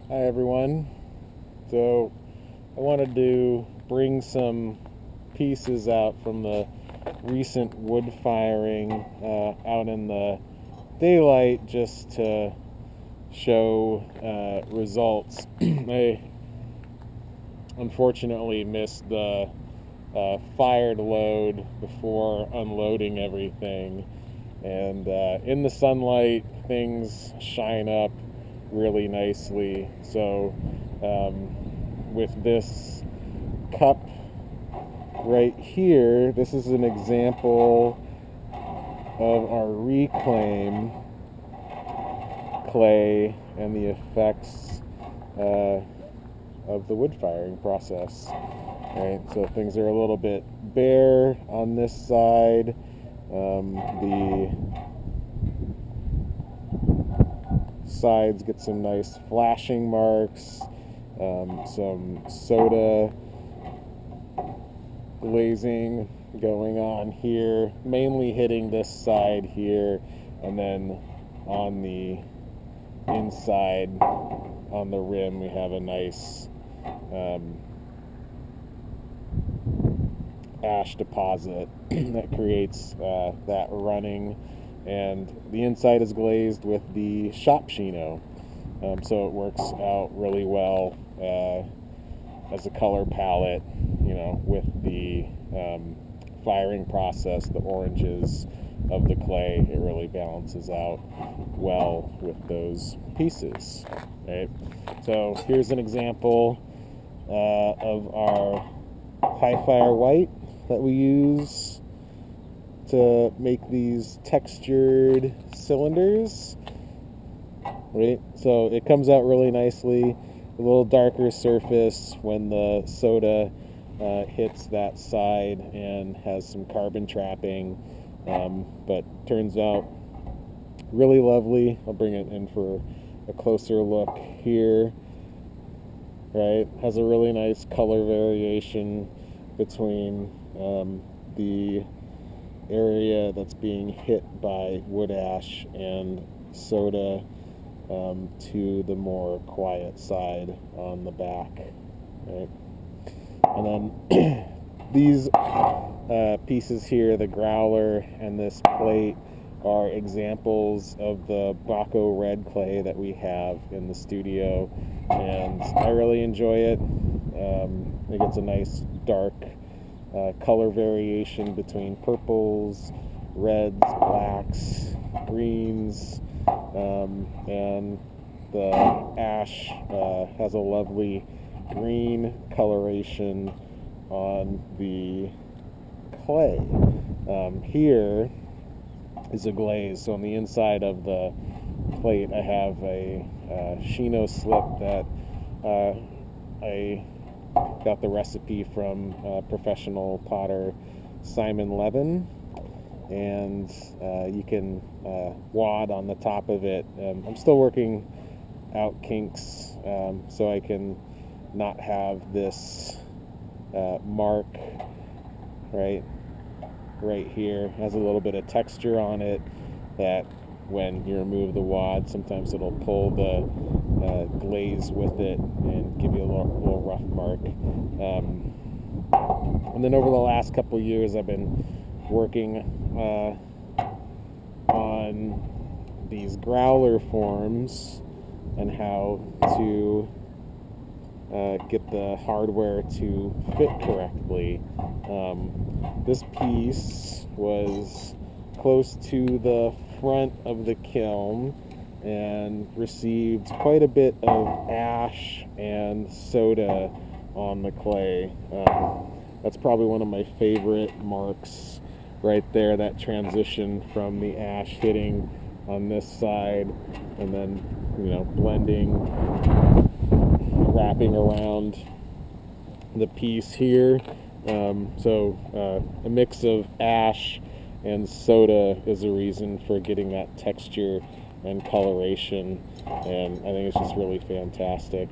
Hi everyone. So I wanted to bring some pieces out from the recent wood firing out in the daylight just to show results. I unfortunately missed the fired load before unloading everything, and in the sunlight things shine up really nicely. So with this cup right here, this is an example of our reclaim clay and the effects of the wood firing process. Right, so things are a little bit bare on this side. The sides get some nice flashing marks, some soda glazing going on here, mainly hitting this side here, and then on the inside on the rim we have a nice ash deposit that creates that running, and the inside is glazed with the shop chino, so it works out really well as a color palette, with the firing process. The oranges of the clay, it really balances out well with those pieces, right? So here's an example of our high fire white that we use to make these textured cylinders, right? So it comes out really nicely, a little darker surface when the soda hits that side and has some carbon trapping, but turns out really lovely. I'll bring it in for a closer look here, right? Has a really nice color variation between the area that's being hit by wood ash and soda to the more quiet side on the back, right? And then these pieces here, the growler and this plate, are examples of the Baco red clay that we have in the studio, and I really enjoy it. It gets a nice dark color variation between purples, reds, blacks, greens, and the ash has a lovely green coloration on the clay. Here is a glaze. So on the inside of the plate I have a chino slip that I got the recipe from professional potter Simon Levin, and you can wad on the top of it. I'm still working out kinks so I can not have this mark right here. It has a little bit of texture on it that when you remove the wad, sometimes it'll pull the glaze with it and give you a little rough mark. And then over the last couple of years I've been working on these growler forms and how to get the hardware to fit correctly. This piece was close to the front of the kiln and received quite a bit of ash and soda on the clay. That's probably one of my favorite marks right there, that transition from the ash hitting on this side and then blending, wrapping around the piece here. So a mix of ash and soda is a reason for getting that texture and coloration, and I think it's just really fantastic.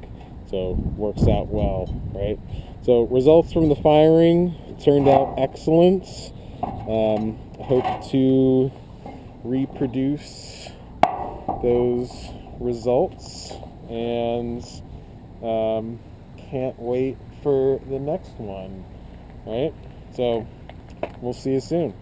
So works out well, right? So results from the firing turned out excellent. I hope to reproduce those results and can't wait for the next one. Right? So we'll see you soon.